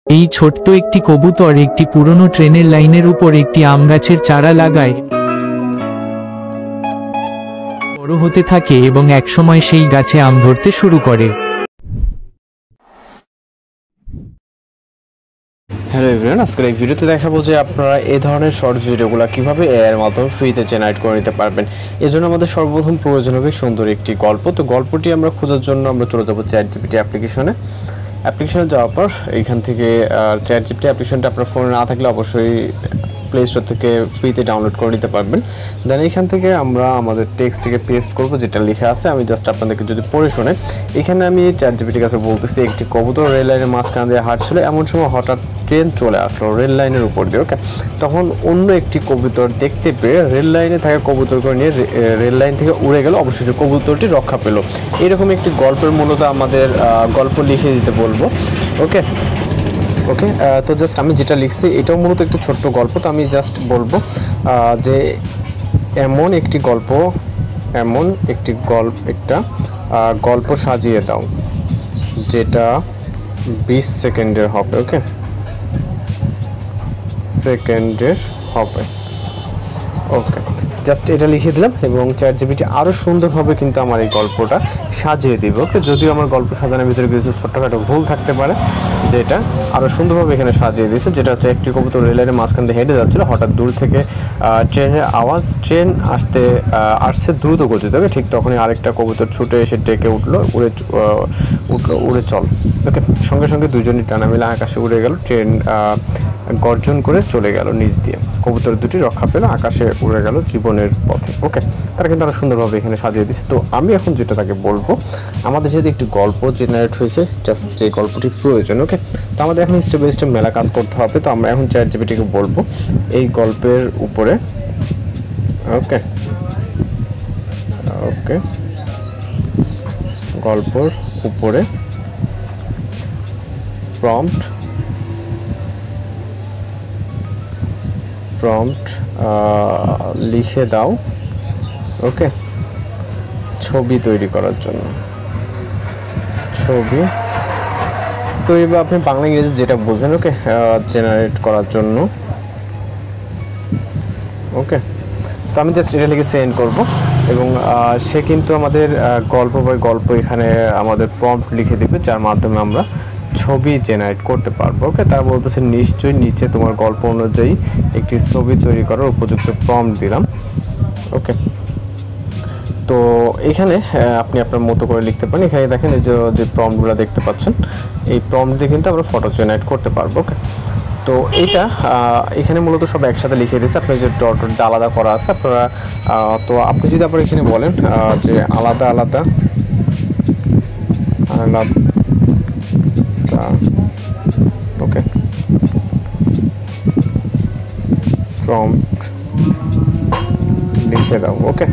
এই ছোট্ট একটি কবুতর একটি পুরনো ট্রেনের লাইনের উপর একটি আম গাছের চারা লাগায়, বড় হতে থাকে এবং একসময় সেই গাছে আম ধরতে শুরু করে। হ্যালো এভরিওয়ান, আজকের এই ভিডিওতে দেখাবো যে আপনারা এই ধরনের শর্টস ভিডিওগুলো কিভাবে এআইয়ের মাধ্যমে ফ্রিতে জেনারেট করে নিতে পারবেন। এর জন্য আমাদের সর্বপ্রথম প্রয়োজন হবে সুন্দর একটি গল্প। তো গল্পটি আমরা খোঁজার জন্য আমরা চলে যাবো চ্যাটজিপিটি অ্যাপ্লিকেশনে যাওয়ার পর এইখান থেকে চ্যাটজিপিটি অ্যাপ্লিকেশনটা আপনার ফোনে না থাকলে অবশ্যই প্লে স্টোর থেকে ফ্রিতে ডাউনলোড করে নিতে পারবেন। দেন এইখান থেকে আমরা আমাদের টেক্সটটিকে পেস্ট করব, যেটা লেখা আছে। আমি জাস্ট আপনাদেরকে যদি পড়ে শোনে, এখানে আমি চ্যাটজিপিটির কাছে বলতেছি, একটি কবুতর রেল লাইনের মাঝখান দিয়ে হাঁটছিল, এমন সময় হঠাৎ ট্রেন চলে আসলো রেল লাইনের উপর দিয়ে। ওকে, তখন অন্য একটি কবুতর দেখতে পেয়ে রেল লাইনে থাকা কবুতরকে নিয়ে রেল লাইন থেকে উড়ে গেল, অবশেষে কবুতরটি রক্ষা পেল। এরকম একটি গল্পের মূলত আমাদের গল্প লিখে দিতে বলবো। ওকে, তো জাস্ট আমি যেটা লিখছি এটাও মূলত একটি ছোট্ট গল্প। তো আমি জাস্ট বলবো যে এমন একটি গল্প সাজিয়ে দাও যেটা 20 সেকেন্ডের হবে। ওকে, ওকে, জাস্ট এটা লিখে দিলাম এবং চ্যাটজিপিটি আরও সুন্দরভাবে কিন্তু আমার এই গল্পটা সাজিয়ে দিবে। ওকে, যদিও আমার গল্প সাজানোর ভিতরে কিছু ছোট্টখাটো ভুল থাকতে পারে, যেটা আরও সুন্দরভাবে এখানে সাজিয়ে দিয়েছে। যেটা হচ্ছে একটি কবুতর রেলের মাঝখান দিয়ে হেঁটে যাচ্ছিলো, হঠাৎ দূর থেকে ট্রেনের আওয়াজ, ট্রেন আসছে দ্রুত গতিতে। ওকে, ঠিক তখনই আরেকটা কবুতর ছুটে এসে ডেকে উঠলো, উড়ে চল। ওকে, সঙ্গে সঙ্গে দুজনই টানা মিলে আকাশে উড়ে গেল, ট্রেন গর্জন করে চলে গেল নিচ দিয়ে, কবুতর দুটি রক্ষা পেল, আকাশে উড়ে গেল জীবনের পথে। ওকে, তারা কিন্তু আরও সুন্দরভাবে এখানে সাজিয়ে দিচ্ছে। তো আমি এখন যেটা তাকে বলবো, আমাদের যেহেতু একটি গল্প জেনারেট হয়েছে, জাস্ট যে গল্পটি প্রয়োজন। ওকে, তো আমাদের এখন স্টেপ বাই স্টেপ মেলা কাজ করতে হবে। তো আমরা এখন চ্যাটজিপিটিকে বলবো এই গল্পের উপরে, ওকে গল্পের উপরে প্রম্পট লিখে দাও। ওকে, ছবি তৈরি করার জন্য, ছবি তৈরি বা আপনি বাংলা ইংরেজি যেটা বোঝেন। ওকে, জেনারেট করার জন্য। ওকে, তো আমি জাস্ট এটা লিখে সেন্ড করব এবং সে কিন্তু আমাদের গল্প এখানে আমাদের প্রম্পট লিখে দিবে, যার মাধ্যমে আমরা ছবি জেনারেট করতে পারবো। ওকে, তারা বলতেছে নিশ্চয়ই নিচে তোমার গল্প অনুযায়ী একটি ছবি তৈরি করার উপযুক্ত প্রম্পট দিলাম। ওকে, তো এখানে আপনি আপনার মতো করে লিখতে পারেন। এখানে দেখেন এই যে প্রম্পটগুলো দেখতে পাচ্ছেন, এই প্রম্পট দিয়ে কিন্তু আমরা ফটো জেনারেট করতে পারবো। ওকে, তো এইটা এখানে মূলত সব একসাথে লিখে দিয়েছে, আপনার যে ডট আলাদা করা আছে আপনারা। তো আপনি যদি আবার এখানে বলেন যে আলাদা ওকে, প্রম্পট লিখে দাও। ওকে,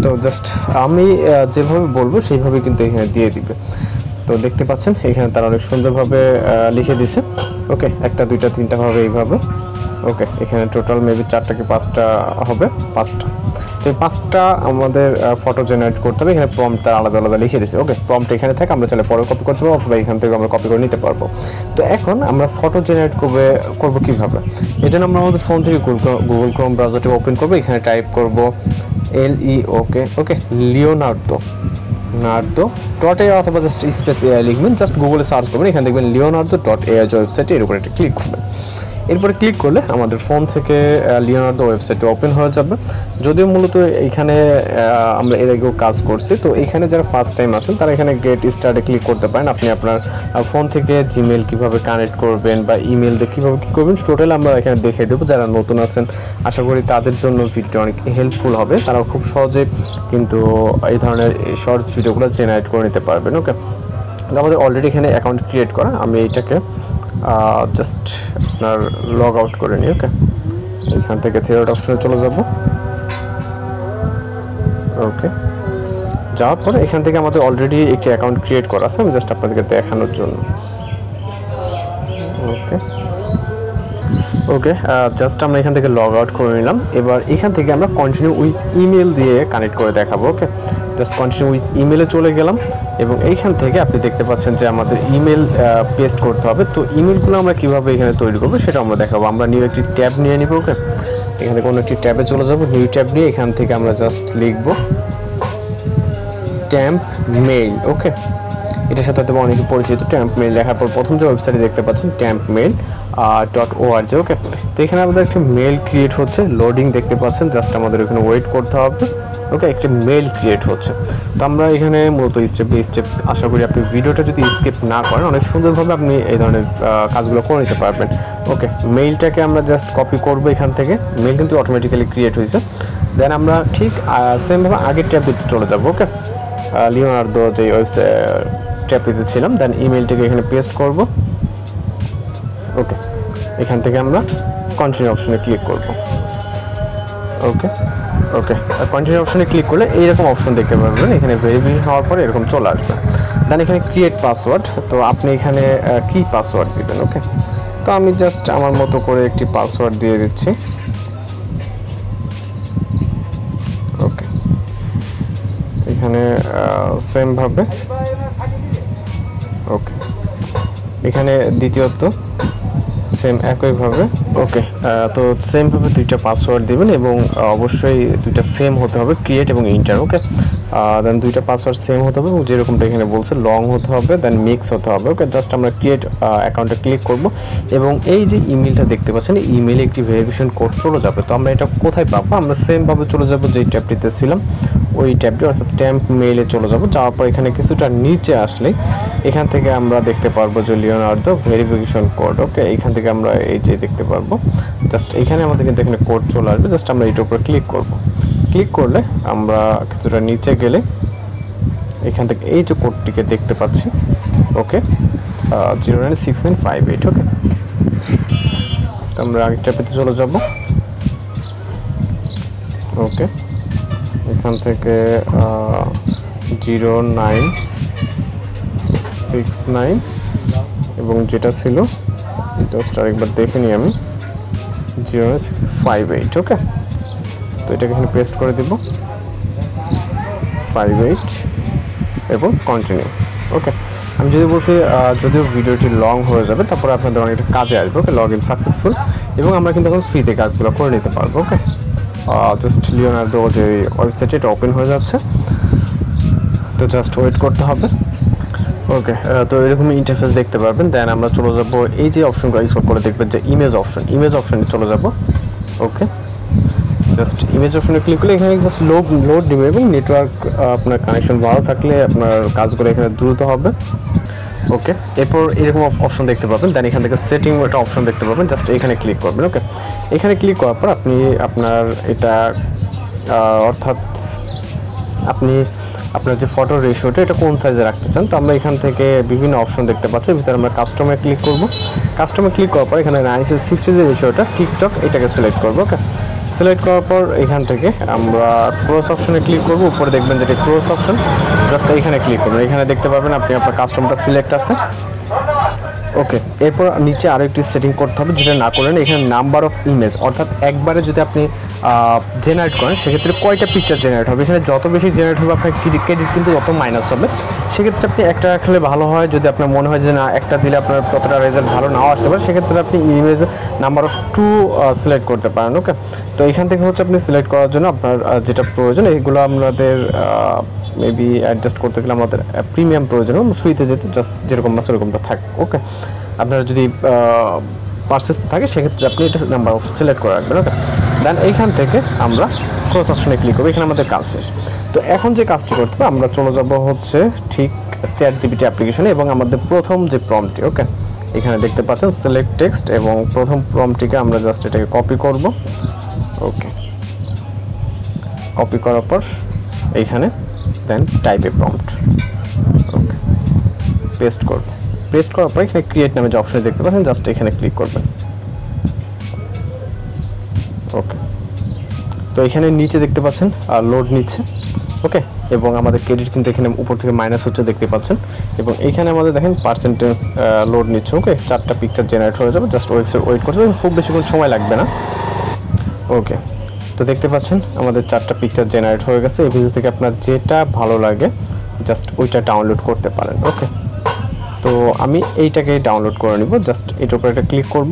তো জাস্ট আমি যেভাবে বলবো সেইভাবে কিন্তু এখানে দিয়ে দিবে। তো দেখতে পাচ্ছেন এখানে তারা অনেক সুন্দরভাবে লিখে দিছে। ওকে, 1টা 2টা 3টা ভাবে এইভাবে। ওকে, এখানে টোটাল মেবি 4টা কি 5টা হবে, 5টা। তো এই 5টা আমাদের ফটো জেনারেট করতে হবে। এখানে প্রম্পট আলাদা আলাদা লিখে দিয়েছে। ওকে, প্রম্পট এখানে থাকে, আমরা চাইলে পরে কপি করতে পারবো অথবা এখান থেকে আমরা কপি করে নিতে পারবো। তো এখন আমরা ফটো জেনারেট করবো কীভাবে? এই জন্য আমরা আমাদের ফোন থেকে গুগল ক্রোম ব্রাউজারটি ওপেন করবো, এখানে টাইপ করবো লিওনার্দো .ai অথবা জাস্ট স্পেস এআই লিখবেন, জাস্ট গুগলে সার্চ করবেন, এখানে দেখবেন লিওনার্দো.ai ওয়েবসাইটে, এর উপরে একটা ক্লিক করবেন। এরপরে ক্লিক করলে আমাদের ফোন থেকে লিওনার্দো ওয়েবসাইটে ওপেন হয়ে যাবে। যদিও মূলত এইখানে আমরা এর আগেও কাজ করছি, তো এইখানে যারা ফার্স্ট টাইম আসেন তারা এখানে গেট স্টার্টে ক্লিক করতে পারেন। আপনি আপনার ফোন থেকে জিমেল কীভাবে কানেক্ট করবেন বা ইমেল দিয়ে কীভাবে কী করবেন টোটাল আমরা এখানে দেখিয়ে দেবো। যারা নতুন আছেন আশা করি তাদের জন্য ভিডিও অনেক হেল্পফুল হবে, তারাও খুব সহজে কিন্তু এই ধরনের শর্টস ভিডিওগুলো জেনারেট করে নিতে পারবেন। ওকে, আমাদের অলরেডি এখানে অ্যাকাউন্ট ক্রিয়েট করা, আমি এইটাকে জাস্ট আপনার লগ আউট করে নিই। ওকে, এখান থেকে থিয়েটার অপশনে চলে যাব। ওকে, যাওয়ার পরে এখান থেকে আমাদের অলরেডি একটি অ্যাকাউন্ট ক্রিয়েট করা আছে, আমি জাস্ট আপনাদেরকে দেখানোর জন্য। ওকে, ওকে, জাস্ট আমরা এখান থেকে লগ আউট করে নিলাম। এবার এখান থেকে আমরা কন্টিনিউ উইথ ইমেল দিয়ে কানেক্ট করে দেখাবো। ওকে, জাস্ট কন্টিনিউ উইথ ইমেলে চলে গেলাম এবং এইখান থেকে আপনি দেখতে পাচ্ছেন যে আমাদের ইমেল পেস্ট করতে হবে। তো ইমেলগুলো আমরা কীভাবে এখানে তৈরি করবো সেটা আমরা দেখাবো। আমরা নিউ একটি ট্যাব নিয়ে নিব। ওকে, এখানে কোনো একটি ট্যাবে চলে যাব, নিউ ট্যাব নিয়ে এখান থেকে আমরা জাস্ট লিখব ট্যাম্প মেইল। ওকে, এটার সাথে হয়তো অনেকে পরিচিত। ট্যাম্প মেইল লেখার পর প্রথম যে ওয়েবসাইটে দেখতে পাচ্ছেন TampMail.org। ওকে, তো এখানে আমাদের একটি মেল ক্রিয়েট হচ্ছে, লোডিং দেখতে পাচ্ছেন। জাস্ট আমাদের এখানে ওয়েট করতে হবে। ওকে, একটি মেল ক্রিয়েট হচ্ছে। তো আমরা এখানে মূলত স্টেপ বাই স্টেপ, আশা করি আপনি ভিডিওটা যদি স্কিপ না করেন অনেক সুন্দরভাবে আপনি এই ধরনের কাজগুলো করে নিতে পারবেন। ওকে, মেইলটাকে আমরা জাস্ট কপি করবো এখান থেকে। মেইল কিন্তু অটোমেটিক্যালি ক্রিয়েট হয়েছে। দেন আমরা ঠিক সেমভাবে আগের ট্যাবটিতে চলে যাবো। ওকে, লিওনার্দো যে ওয়েবসাইট ট্যাবটিতে ছিলাম, দেন ইমেলটাকে এখানে পেস্ট করব। ওকে, এখান থেকে আমরা কন্টিনিউ অপশনে ক্লিক করব। ওকে ওকে কন্টিনিউ অপশনে ক্লিক করলে এইরকম অপশন দেখতে পারবেন। এখানে ভেরিফিকেশন হওয়ার পরে এরকম চলে আসবে। দেন এখানে ক্রিয়েট পাসওয়ার্ড, তো আপনি এখানে কি পাসওয়ার্ড দিবেন। ওকে, তো আমি জাস্ট আমার মতো করে একটি পাসওয়ার্ড দিয়ে দিচ্ছি। ওকে, এখানে সেমভাবে। ওকে, এখানে দ্বিতীয়ত সেম একইভাবে। ওকে, তো সেমভাবে দুইটা পাসওয়ার্ড দিবেন এবং অবশ্যই দুইটা সেম হতে হবে, ক্রিয়েট এবং ইন্টার। ওকে, দেন দুইটা পাসওয়ার্ড সেম হতে হবে এবং যেরকমটা এখানে বলছে লং হতে হবে, দেন মিক্স হতে হবে। ওকে, জাস্ট আমরা ক্রিয়েট অ্যাকাউন্টে ক্লিক করব এবং এই যে ইমেলটা দেখতে পাচ্ছেন, ইমেলে একটি ভেরিফিকেশন কোড চলে যাবে। তো আমরা এটা কোথায় পাবো? আমরা সেমভাবে চলে যাব যেই ট্যাবটিতে ছিলাম ওই ট্যাবটি, অর্থাৎ ট্যাম্প মেইলে চলে যাব। যাওয়ার পর এখানে কিছুটা নিচে আসলে এখান থেকে আমরা দেখতে পারবো যে লিওনার্দো ভেরিফিকেশন কোড। ওকে, এখান থেকে আমরা এই যে দেখতে পারবো, জাস্ট এখানে আমাদের কিন্তু এখানে কোড চলে আসবে। জাস্ট আমরা এইটার উপরে ক্লিক করব। ক্লিক করলে আমরা কিছুটা নিচে গেলে এখান থেকে এই যে কোডটিকে দেখতে পাচ্ছি। ওকে, 096958। ওকে, আমরা আরেকটা পেতে চলে যাব। ওকে, এখান থেকে 0969 এবং যেটা ছিল জাস্ট আরেকবার দেখে নিই আমি, 0958। ওকে, তো এটাকে এখানে পেস্ট করে দেব 58 এবং কন্টিনিউ। ওকে, আমি যদি বলছি যদিও ভিডিওটি লং হয়ে যাবে, তারপরে আপনাদের অনেকটা কাজে আসবে। ওকে, লগ ইন সাকসেসফুল এবং আমরা কিন্তু এখন ফ্রিতে কাজগুলো করে নিতে পারবো। ওকে, জাস্ট লিওনার্দো যে ওয়েবসাইট এটা ওপেন হয়ে যাচ্ছে, তো জাস্ট ওয়েট করতে হবে। ওকে, তো এরকম ইন্টারফেস দেখতে পারবেন। দেন আমরা চলে যাব এই যে অপশনগুলো স্ক্রল করে দেখবেন যে ইমেজ অপশনে চলে যাব। ওকে, জাস্ট ইমেজ অপশনে ক্লিক করলে এখানে জাস্ট লোড দিবে এবং নেটওয়ার্ক আপনার কানেকশন ভালো থাকলে আপনার কাজগুলো এখানে দ্রুত হবে। ওকে, এরপর এরকম অপশন দেখতে পাবেন। দেন এখান থেকে সেটিং একটা অপশন দেখতে পাবেন, জাস্ট এখানে ক্লিক করবেন। ওকে, এখানে ক্লিক করার পর আপনি আপনার এটা অর্থাৎ আপনি আপনার যে ফটো রেশিওটা এটা কোন সাইজে রাখতে চান। তো আমরা এখান থেকে বিভিন্ন অপশন দেখতে পাচ্ছি, ভিতরে আমরা কাস্টমে ক্লিক করব। কাস্টমে ক্লিক করার পর এখানে 9:60 যে রেশিওটা টিকটক এটাকে সিলেক্ট করব। ওকে, সিলেক্ট করার পর এখান থেকে আমরা ক্রস অপশনে ক্লিক করব। উপরে দেখবেন যেটা ক্রস অপশন, জাস্ট এখানে ক্লিক করবেন। এখানে দেখতে পাবেন আপনি আপনার কাস্টমটা সিলেক্ট আছে। ওকে, এরপর নিচে আরও একটি সেটিং করতে হবে, যেটা না করলেন এখানে নাম্বার অফ ইমেজ, অর্থাৎ একবারে যদি আপনি জেনারেট করেন সেক্ষেত্রে কয়টা পিকচার জেনারেট হবে। এখানে যত বেশি জেনারেট হবে আপনার ক্রেডিট কিন্তু তত মাইনাস হবে। সেক্ষেত্রে আপনি একটা রাখলে ভালো হয়। যদি আপনার মনে হয় যে না একটা দিলে আপনার ততটা রেজাল্ট ভালো নাও আসতে পারে, সেক্ষেত্রে আপনি ইমেজ নাম্বার অফ 2 সিলেক্ট করতে পারেন। ওকে, তো এখান থেকে হচ্ছে আপনি সিলেক্ট করার জন্য আপনার যেটা প্রয়োজন এগুলো আমাদের মেবি অ্যাডজাস্ট করতে গেলে আমাদের প্রিমিয়াম প্রয়োজন, ফ্রিতে যেতে জাস্ট যেরকম মাস ওরকমটা থাকে। ওকে, আপনার যদি পারচেস থাকে সেক্ষেত্রে আপনি এটা নাম্বার অফ সিলেক্ট করে রাখবেন। ওকে, দেন এইখান থেকে আমরা ক্রস অপশনে ক্লিক করবো। এখানে আমাদের কাজ শেষ। তো এখন যে কাজটি করতে হবে, আমরা চলে যাব হচ্ছে ঠিক ChatGPT অ্যাপ্লিকেশনে এবং আমাদের প্রথম যে প্রম্পটটি। ওকে, এখানে দেখতে পাচ্ছেন সিলেক্ট টেক্সট এবং প্রথম প্রম্পটটিকে আমরা জাস্ট এটাকে কপি করব। ওকে, কপি করার পর এইখানে then type a prompt. Okay, paste করব। পেস্ট করার পর এখানে ক্রিয়েট নামে যে অপশন দেখতে পাচ্ছেন, জাস্ট এখানে ক্লিক করবেন। ওকে, তো এখানে নিচে দেখতে পাচ্ছেন লোড নিচ্ছে। ওকে। এবং আমাদের ক্রেডিট কিন্তু এখানে উপর থেকে মাইনাস হচ্ছে দেখতে পাচ্ছেন। এবং এইখানে আমাদের দেখেন পার্সেন্টেজ লোড নিচ্ছে। ওকে, 4টা পিকচার জেনারেট হয়ে যাবে, জাস্ট ওয়েট করতে হবে, খুব বেশিক্ষণ সময় লাগবে না। ওকে, তো দেখতে পাচ্ছেন আমাদের 4টা পিকচার জেনারেট হয়ে গেছে। এই ভিডিও থেকে আপনার যেটা ভালো লাগে জাস্ট ওইটা ডাউনলোড করতে পারেন। ওকে, তো আমি এইটাকে ডাউনলোড করে নিব। জাস্ট এটার উপরে একটা ক্লিক করব,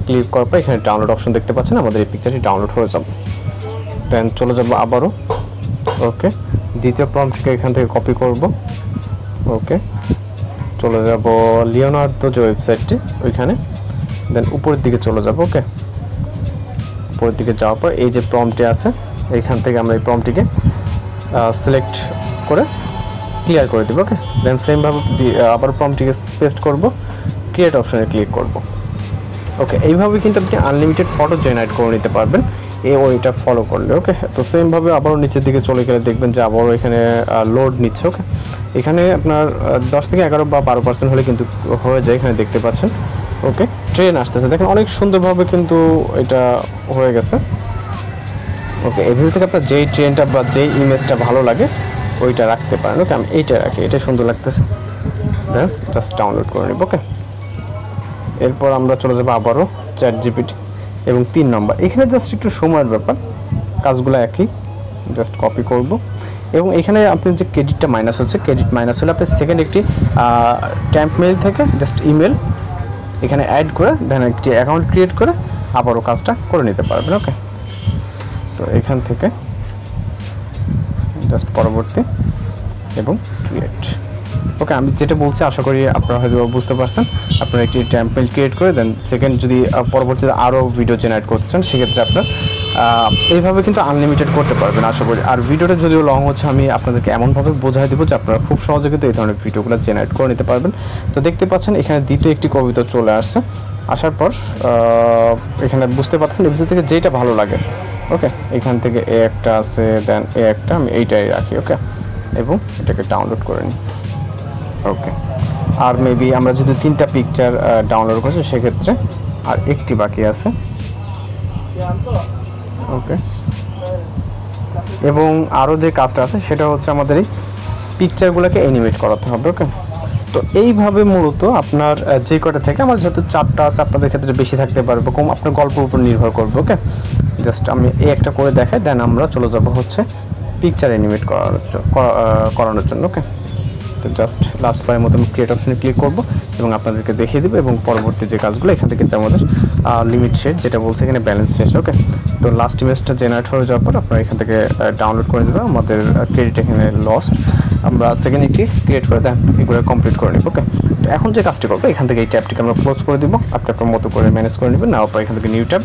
ক্লিক করার পর এখানে ডাউনলোড অপশন দেখতে পাচ্ছেন, আমাদের এই পিকচারটি ডাউনলোড হয়ে যাবে। দেন চলে যাব আবারও। ওকে, দ্বিতীয় প্রম্পটটিকে এখান থেকে কপি করব। ওকে, চলে যাব লিওনার্দো যে ওয়েবসাইটটি ওইখানে, দেন উপরের দিকে চলে যাব। ওকে, উপরের দিকে যাওয়ার পর এই যে প্রম্পটটি আছে এইখান থেকে আমরা এই প্রম্পটটিকে সিলেক্ট করে ক্লিয়ার করে দেবো। ওকে, দেন সেমভাবে আবার প্রম্পটটিকে পেস্ট করব, ক্রিয়েট অপশনে ক্লিক করব। ওকে, এইভাবে কিন্তু আপনি আনলিমিটেড ফটো জেনারেট করে নিতে পারবেন এই ওইটা ফলো করলে। ওকে, তো সেমভাবে আবারও নিচের দিকে চলে গেলে দেখবেন যে আবারও এখানে লোড নিচ্ছে। ওকে, এখানে আপনার 10 থেকে 11 বা 12% হলে কিন্তু হয়ে যায়, এখানে দেখতে পাচ্ছেন। ওকে, ট্রেন আসতেছে, দেখেন অনেক সুন্দরভাবে কিন্তু এটা হয়ে গেছে। ওকে, এই ভিডিও থেকে আপনার যেই ট্রেনটা বা যেই ইমেজটা ভালো লাগে ওইটা রাখতে পারেন। ওকে, আমি এইটা রাখি, এটা সুন্দর লাগতেছে, দেন জাস্ট ডাউনলোড করে নিব। ওকে, এরপর আমরা চলে যাবো আবারও ChatGPT এবং 3 নম্বর, এখানে জাস্ট একটু সময়ের ব্যাপার, কাজগুলো একই, জাস্ট কপি করব। এবং এখানে আপনি যে ক্রেডিটটা মাইনাস হচ্ছে, ক্রেডিট মাইনাস হলে আপনি সেকেন্ড একটি ট্যাম্প মেইল থেকে জাস্ট ইমেল এখানে অ্যাড করে দেন একটি অ্যাকাউন্ট ক্রিয়েট করে আবারও কাজটা করে নিতে পারবেন। ওকে, তো এখান থেকে জাস্ট পরবর্তী এবং ক্রিয়েট। ওকে, আমি যেটা বলছি আশা করি আপনারা হয়তো বুঝতে পারছেন। আপনারা একটি টেমপ্লেট ক্রিয়েট করে দেন সেকেন্ড যদি পরবর্তীতে আরও ভিডিও জেনারেট করতে চান সেক্ষেত্রে আপনার এইভাবে কিন্তু আনলিমিটেড করতে পারবেন আশা করি। আর ভিডিওটা যদিও লং হচ্ছে, আমি আপনাদেরকে এমনভাবে বোঝাই দেবো যে আপনারা খুব সহজে কিন্তু এই ধরনের ভিডিওগুলো জেনারেট করে নিতে পারবেন। তো দেখতে পাচ্ছেন এখানে দ্বিতীয় একটি কবিতা চলে আসছে, আসার পর এখানে বুঝতে পারছেন এর ভিতর থেকে যেটা ভালো লাগে। ওকে, এখান থেকে এ একটা আছে, দেন এ একটা, আমি এইটাই রাখি। ওকে, এবং এটাকে ডাউনলোড করে নিই। ওকে, আর মেবি আমরা যদি 3টা পিকচার ডাউনলোড করছি সেক্ষেত্রে আর একটি বাকি আছে। ওকে, এবং আরও যে কাজটা আছে সেটা হচ্ছে আমাদের এই পিকচারগুলোকে অ্যানিমেট করাতে হবে। ওকে, তো এইভাবে মূলত আপনার যে কটা থেকে আমার যেহেতু 4টা আছে, আপনাদের ক্ষেত্রে বেশি থাকতে পারবে, কম আপনার গল্পের উপর নির্ভর করবে। ওকে, জাস্ট আমি এই একটা করে দেখাই, দেন আমরা চলে যাব হচ্ছে পিকচার অ্যানিমেট করানোর জন্য। ওকে, তো জাস্ট লাস্ট বারের মতো ক্রিয়েট অপশনে ক্লিক করব এবং আপনাদেরকে দেখিয়ে দেবো। এবং পরবর্তী যে কাজগুলো এখান থেকে কিন্তু আমাদের লিমিট শেড যেটা বলছে এখানে ব্যালেন্স শেষ। ওকে, তো লাস্ট ইমেজটা জেনারেট হয়ে যাওয়ার পর আপনারা এখান থেকে ডাউনলোড করে দেবেন। আমাদের ক্রেডিট এখানে লস্ট, আমরা সেকেন্ড একটি ক্রিয়েট করে দেন এগুলো কমপ্লিট করে নিব। ওকে, তো এখন যে কাজটি করবো এখান থেকে এই ট্যাবটিকে আমরা ক্লোজ করে দিব, আপনি আপনার মতো করে ম্যানেজ করে নেবেন। নেওয়ার পর এখান থেকে নিউ ট্যাব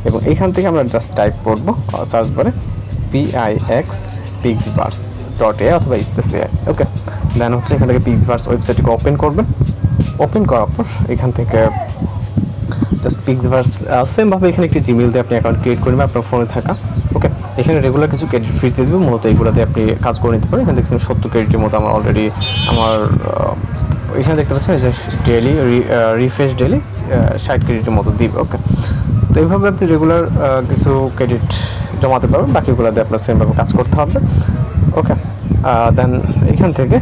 এবং এইখান থেকে আমরা জাস্ট টাইপ করবো সার্চ বারে pixverse.a অথবা স্পেস.ai। ওকে, দেন হচ্ছে এখান থেকে Pixverse ওয়েবসাইটটিকে ওপেন করবেন। ওপেন করার পর এখান থেকে জাস্ট Pixverse সেমভাবে এখানে একটি জিমেল দিয়ে আপনি অ্যাকাউন্ট ক্রিয়েট করবেন আপনার ফোনে থাকা। ওকে, এখানে রেগুলার কিছু ক্রেডিট ফ্রিতে দেবে, মূলত এইগুলোতে আপনি কাজ করে নিতে পারেন। এখানে দেখুন 70 ক্রেডিটের মতো আমার অলরেডি আমার এখানে দেখতে পাচ্ছেন যে ডেইলি রিফ্রেশ ডেইলি 60 ক্রেডিটের মতো দিবে। ওকে, তো এইভাবে আপনি রেগুলার কিছু ক্রেডিট জমাতে পারবেন, বাকিগুলো দিয়ে আপনার সেমভাবে কাজ করতে হবে। ওকে, দেন এখান থেকে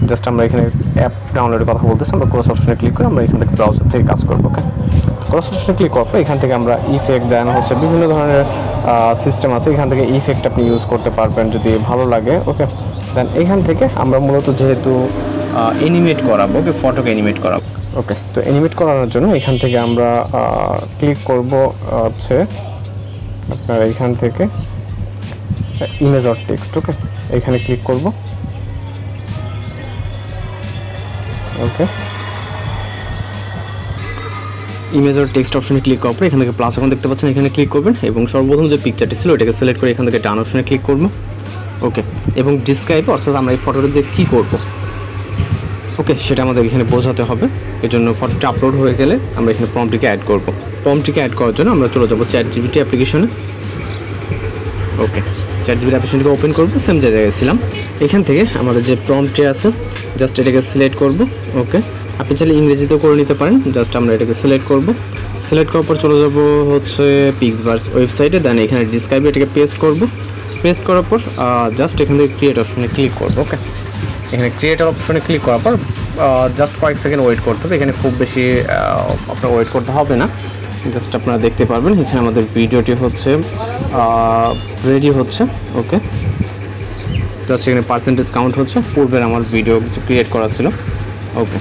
জাস্ট আমরা এখানে অ্যাপ ডাউনলোডের কথা বলতেছি, আমরা ক্রস অপশনে ক্লিক করে আমরা এখান থেকে ব্রাউজার থেকে কাজ করবো। ওকে, ক্রস অপশনে ক্লিক করার পর এখান থেকে আমরা ইফেক্ট দেন হচ্ছে বিভিন্ন ধরনের সিস্টেম আছে, এখান থেকে ইফেক্ট আপনি ইউজ করতে পারবেন যদি ভালো লাগে। ওকে, দেন এখান থেকে আমরা মূলত যেহেতু অ্যানিমেট করাবো, ওকে, ফটোকে অ্যানিমেট করাবো। ওকে, তো অ্যানিমেট করানোর জন্য এখান থেকে আমরা ক্লিক করব হচ্ছে আপনার এইখান থেকে ইমেজ অর টেক্সট। ওকে, এখানে ক্লিক করব। ওকে, ইমেজ অর টেক্সট অপশনে ক্লিক করার পর এখান থেকে প্লাস এখন দেখতে পাচ্ছেন, এখানে ক্লিক করবেন এবং সর্বপ্রথম যে পিকচারটি ছিল ওটাকে সিলেক্ট করে এখান থেকে ডান অপশনে ক্লিক করব। ওকে, এবং ডিসক্রাইব অর্থাৎ আমরা এই ফটোটা দিয়ে কী করবো, ওকে, সেটা আমাদের এখানে বোঝাতে হবে। এর জন্য ফটোটা আপলোড হয়ে গেলে আমরা এখানে প্রম্পটটিকে অ্যাড করব। প্রম্পটটিকে অ্যাড করার জন্য আমরা চলে যাব ChatGPT অ্যাপ্লিকেশনে। ওকে, ChatGPT অ্যাপ্লিকেশনটিকে ওপেন করবো, সেম জায়গায় গেছিলাম। এখান থেকে আমাদের যে প্রম্পটটি আছে জাস্ট এটাকে সিলেক্ট করব। ওকে, আপনি চাইলে ইংরেজিতেও করে নিতে পারেন, জাস্ট আমরা এটাকে সিলেক্ট করব। সিলেক্ট করার পর চলে যাব হচ্ছে Pixverse ওয়েবসাইটে, দেন এখানে ডিসক্রাইবে এটাকে পেস্ট করব। পেস্ট করার পর জাস্ট এখান থেকে ক্রিয়েট অপশনে ক্লিক করবো। ওকে, এখানে ক্রিয়েটার অপশনে ক্লিক করার পর জাস্ট কয়েক সেকেন্ড ওয়েট করতে হবে। এখানে খুব বেশি আপনার ওয়েট করতে হবে না, জাস্ট আপনারা দেখতে পারবেন এখানে আমাদের ভিডিওটি হচ্ছে রেডি হচ্ছে। ওকে, জাস্ট এখানে পার্সেন্টেজ কাউন্ট হচ্ছে, পূর্বের আমার ভিডিও কিছু ক্রিয়েট করা ছিল। ওকে,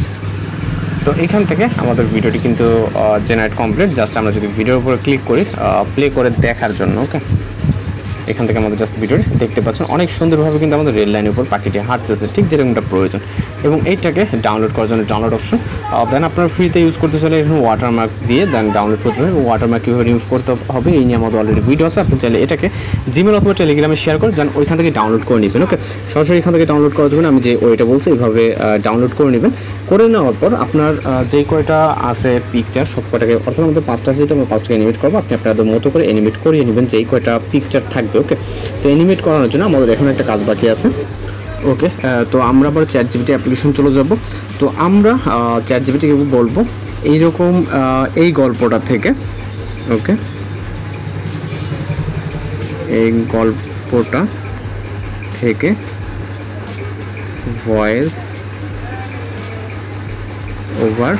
তো এখান থেকে আমাদের ভিডিওটি কিন্তু জেনারেট কমপ্লিট। জাস্ট আমরা যদি ভিডিওর উপরে ক্লিক করি প্লে করে দেখার জন্য, ওকে, এখান থেকে আমাদের জাস্ট ভিডিওটি দেখতে পাচ্ছেন অনেক সুন্দরভাবে কিন্তু আমাদের রেল লাইনের উপর পাখিটি হাঁটতেছে ঠিক যেরকমটা প্রয়োজন। এবং এইটাকে ডাউনলোড করার জন্য ডাউনলোড অপশন, দেন আপনারা ফ্রিতে ইউজ করতে চাইলে এখানে ওয়াটারমার্ক দিয়ে দেন ডাউনলোড করতে হবে। ওয়াটারমার্ক কীভাবে ইউজ করতে হবে এই নিয়ে আমাদের অলরেডি ভিডিও আছে, আপনি চাইলে এটাকে জিমেল অথবা টেলিগ্রামে শেয়ার করে দেন ওইখান থেকে ডাউনলোড করে নেবেন। ওকে, সরাসরি এখান থেকে ডাউনলোড করার জন্য আমি যে ওইটা বলছি এইভাবে ডাউনলোড করে নেবেন। করে নেওয়ার পর আপনার যেই কয়টা আছে পিকচার সব কয়টাকে, অর্থাৎ আমাদের 5টা যেটা আমরা 5টাকে অ্যানিমেট করবো, আপনি আপনাদের মতো করে অ্যানিমেট করিয়ে নেবেন যেই কয়টা পিকচার থাকবে। ওকে, তো অ্যানিমেট করানোর জন্য আমাদের এখন একটা কাজ বাকি আছে। ওকে, তো আমরা আবার চ্যাটজিপিটি অ্যাপ্লিকেশন চলে যাব। তো আমরা চ্যাটজিপিটিকে বলবো এইরকম এই গল্পটা থেকে, ওকে, এই গল্পটা থেকে ভয়েস ওভার,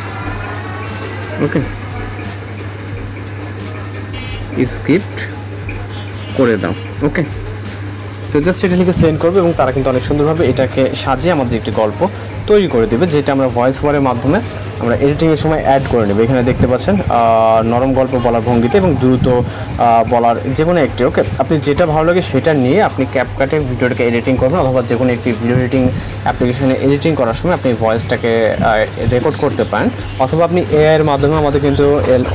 ওকে, স্ক্রিপ্ট করে দাও। ওকে, তো জাস্ট এটা লিখে সেন্ড করবে এবং তারা কিন্তু অনেক সুন্দরভাবে এটাকে সাজিয়ে আমাদের একটি গল্প তৈরি করে দেবে, যেটা আমরা ভয়েস ওভারের মাধ্যমে আমরা এডিটিংয়ের সময় অ্যাড করে নেব। এখানে দেখতে পাচ্ছেন নরম গল্প বলার ভঙ্গিতে এবং দ্রুত বলার যে কোনো একটি। ওকে, আপনি যেটা ভালো লাগে সেটা নিয়ে আপনি ক্যাপকাটে ভিডিওটাকে এডিটিং করবেন, অথবা যে কোনো একটি ভিডিও এডিটিং অ্যাপ্লিকেশনে এডিটিং করার সময় আপনি ভয়েসটাকে রেকর্ড করতে পারেন, অথবা আপনি এআইয়ের মাধ্যমে, আমাদের কিন্তু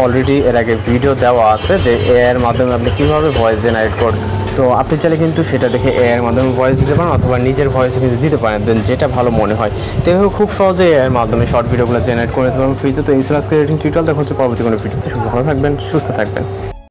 অলরেডি এর আগে ভিডিও দেওয়া আছে যে এআইয়ের মাধ্যমে আপনি কীভাবে ভয়েস জেনারেট করবেন। তো আপনি চাইলে কিন্তু সেটা দেখে এআইয়ের মাধ্যমে ভয়েস দিতে পারেন, অথবা নিজের ভয়েসে কিন্তু দিতে পারেন, দেন যেটা ভালো মনে হয়। তো এভাবে খুব সহজে এআইয়ের মাধ্যমে শর্ট ভিডিওগুলো জেনারেট করে দিতে পারবেন ফ্রিতে। তো এই ছিল আজকের এডিটিং টিউটোরিয়াল। দেখা হচ্ছে পরবর্তী কোনো ভিডিওতে। ভালো থাকবেন, সুস্থ থাকবেন।